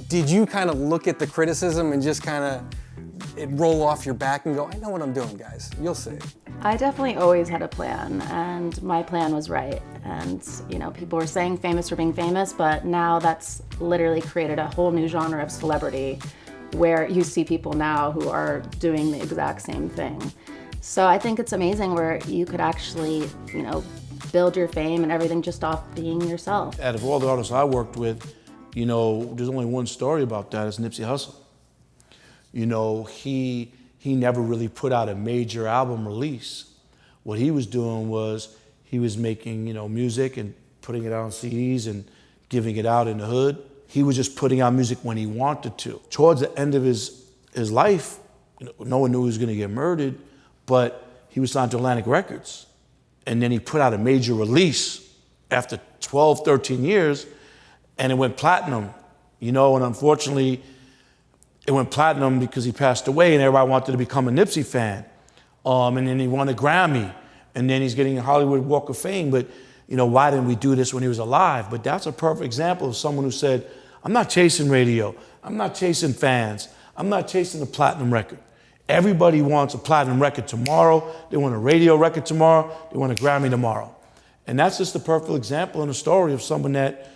Did you kind of look at the criticism and just kind of roll off your back and go, I know what I'm doing, guys. You'll see. I definitely always had a plan, and my plan was right. And people were saying famous for being famous, but now that's literally created a whole new genre of celebrity where you see people now who are doing the exact same thing. So I think it's amazing where you could actually, build your fame and everything just off being yourself. Out of all the artists I worked with, there's only one story about that. It's Nipsey Hussle. He never really put out a major album release. What he was doing was he was making, music and putting it out on CDs and giving it out in the hood. He was just putting out music when he wanted to. Towards the end of his life, no one knew he was gonna get murdered, but he was signed to Atlantic Records. And then he put out a major release after 12, 13 years, and it went platinum, and unfortunately, it went platinum because he passed away and everybody wanted to become a Nipsey fan. And then he won a Grammy, and then he's getting a Hollywood Walk of Fame, but why didn't we do this when he was alive? But that's a perfect example of someone who said, I'm not chasing radio, I'm not chasing fans, I'm not chasing a platinum record. Everybody wants a platinum record tomorrow, they want a radio record tomorrow, they want a Grammy tomorrow. And that's just the perfect example in a story of someone that,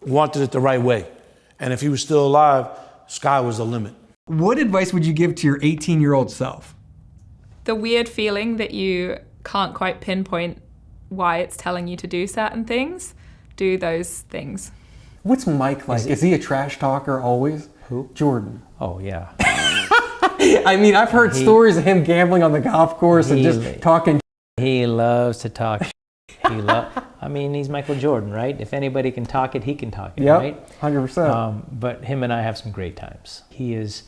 wanted it the right way. And if he was still alive, sky was the limit. What advice would you give to your 18-year-old self? The weird feeling that you can't quite pinpoint why it's telling you to do certain things, do those things. What's Mike like? Is he a trash talker always? Who? Jordan. Oh, yeah. I mean, I've heard stories of him gambling on the golf course and just talking. He loves to talk. He's Michael Jordan, right? If anybody can talk it, he can talk it, right? 100%. But him and I have some great times. He is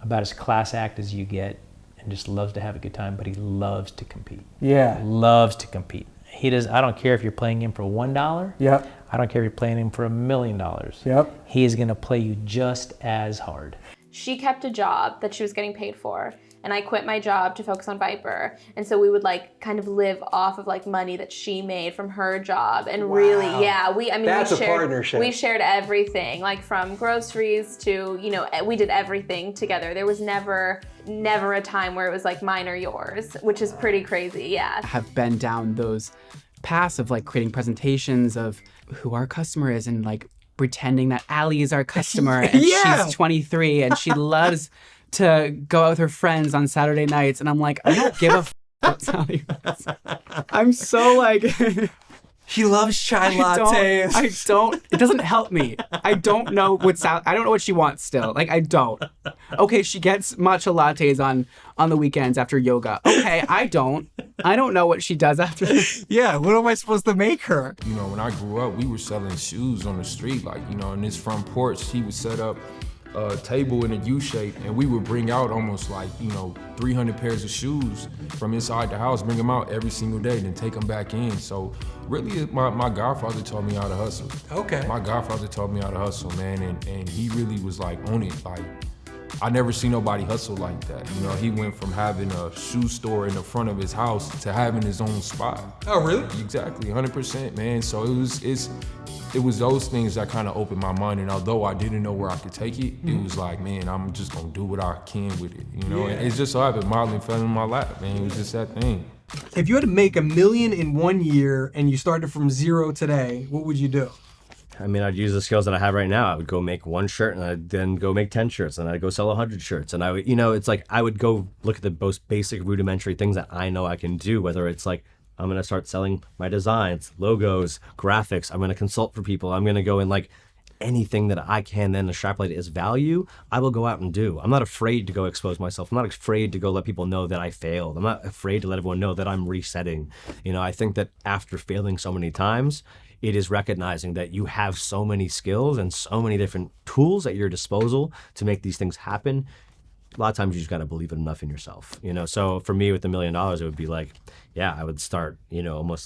about as class act as you get and just loves to have a good time, but he loves to compete. Yeah. Loves to compete. I don't care if you're playing him for $1. Yep. I don't care if you're playing him for $1 million. Yep. He is going to play you just as hard. She kept a job that she was getting paid for, and I quit my job to focus on Viper. And so we would kind of live off of money that she made from her job. And really, That's a partnership. We shared everything, from groceries to, we did everything together. There was never a time where it was mine or yours, which is pretty crazy, yeah. I have been down those paths of creating presentations of who our customer is and pretending that Allie is our customer and she's 23 and she loves to go out with her friends on Saturday nights, and I'm I don't give a I'm so He loves chai lattes. It doesn't help me. I don't know what she wants still. I don't. Okay, she gets matcha lattes on the weekends after yoga. Okay, I don't know what she does after this. Yeah, what am I supposed to make her? When I grew up, we were selling shoes on the street. In this front porch, he would set up a table in a U shape, and we would bring out almost 300 pairs of shoes from inside the house, bring them out every single day, then take them back in. So really, my godfather taught me how to hustle. Okay. My godfather taught me how to hustle, man, and he really was on it. I never seen nobody hustle like that. He went from having a shoe store in the front of his house to having his own spot. Oh, really? Exactly, 100%, man. So it was those things that kind of opened my mind, and although I didn't know where I could take it, it was man, I'm just gonna do what I can with it, And it's just so happened, modeling fell in my lap, man. It was just that thing. If you had to make $1 million in 1 year and you started from zero today, what would you do? I'd use the skills that I have right now. I would go make one shirt, and I'd then go make 10 shirts, and I'd go sell 100 shirts. And I would, it's I would go look at the most basic rudimentary things that I know I can do, whether it's I'm going to start selling my designs, logos, graphics. I'm going to consult for people. I'm going to go in anything that I can then extrapolate as value, I will go out and do. I'm not afraid to go expose myself. I'm not afraid to go let people know that I failed. I'm not afraid to let everyone know that I'm resetting. I think that after failing so many times, it is recognizing that you have so many skills and so many different tools at your disposal to make these things happen. A lot of times you just got to believe enough in yourself, So for me with $1 million, it would be I would start, almost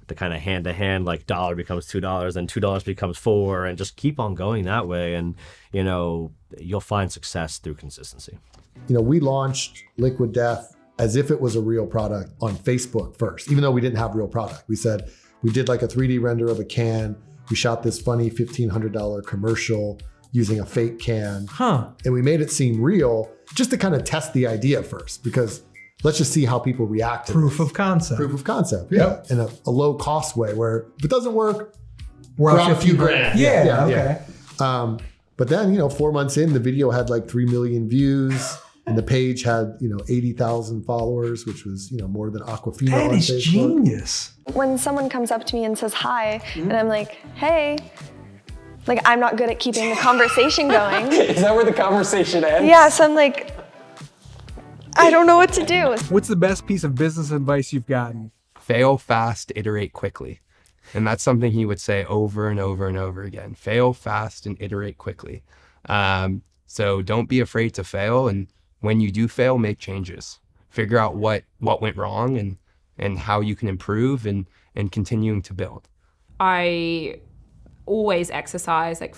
the kind of hand-to-hand, dollar becomes $2, then $2 becomes $4, and just keep on going that way. And, you'll find success through consistency. We launched Liquid Death as if it was a real product on Facebook first, even though we didn't have real product. We said, we did a 3D render of a can. we shot this funny $1,500 commercial using a fake can. And we made it seem real just to kind of test the idea first, because let's just see how people react to Proof this. of concept. Proof of concept, yeah. In a low cost way where if it doesn't work, we're out a few grand. Okay. But then, 4 months in, the video had like 3 million views. And the page had, 80,000 followers, which was, more than Aquafina That on is Facebook. genius. When someone comes up to me and says hi, and I'm like, hey, like I'm not good at keeping the conversation going. Is that where the conversation ends? Yeah, so I'm like, I don't know what to do. What's the best piece of business advice you've gotten? Fail fast, iterate quickly. And that's something he would say over and over and over again. Fail fast and iterate quickly. So don't be afraid to fail. And when you do fail, make changes. Figure out what went wrong and how you can improve and continuing to build. I always exercise like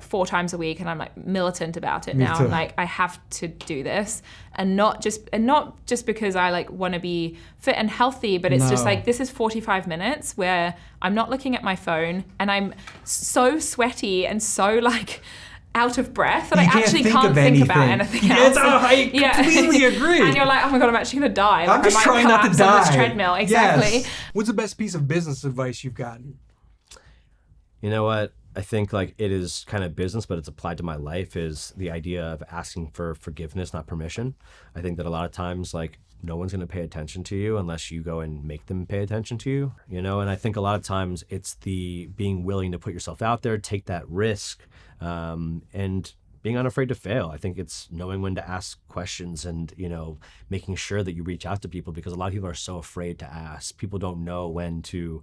4 times a week, and I'm like militant about it now. I'm like, I have to do this, and not just because I like want to be fit and healthy, but it's just like, this is 45 minutes where I'm not looking at my phone, and I'm so sweaty and so like out of breath that I actually can't think about anything else. I completely agree. And you're like, oh my God, I'm actually gonna die. I'm just trying not to die on this treadmill. Exactly. Yes. What's the best piece of business advice you've gotten? You know what? I think like it is kind of business, but it's applied to my life, is the idea of asking for forgiveness, not permission. I think that a lot of times like no one's going to pay attention to you unless you go and make them pay attention to you, and I think a lot of times it's the being willing to put yourself out there, take that risk, and being unafraid to fail. I think it's knowing when to ask questions and, making sure that you reach out to people, because a lot of people are so afraid to ask. People don't know when to,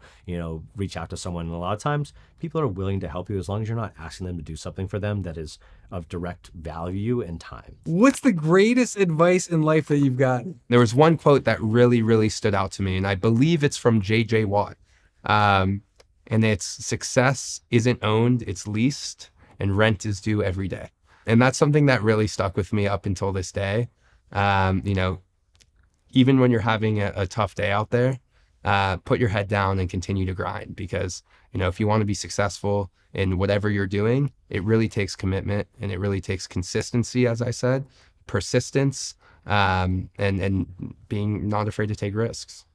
reach out to someone. And a lot of times people are willing to help you as long as you're not asking them to do something for them that is of direct value and time. What's the greatest advice in life that you've gotten? There was one quote that really, really stood out to me, and I believe it's from J.J. Watt. And it's, success isn't owned, it's leased, and rent is due every day. And that's something that really stuck with me up until this day. Even when you're having a tough day out there, put your head down and continue to grind, because, if you want to be successful in whatever you're doing, it really takes commitment, and it really takes consistency, as I said, persistence, and being not afraid to take risks.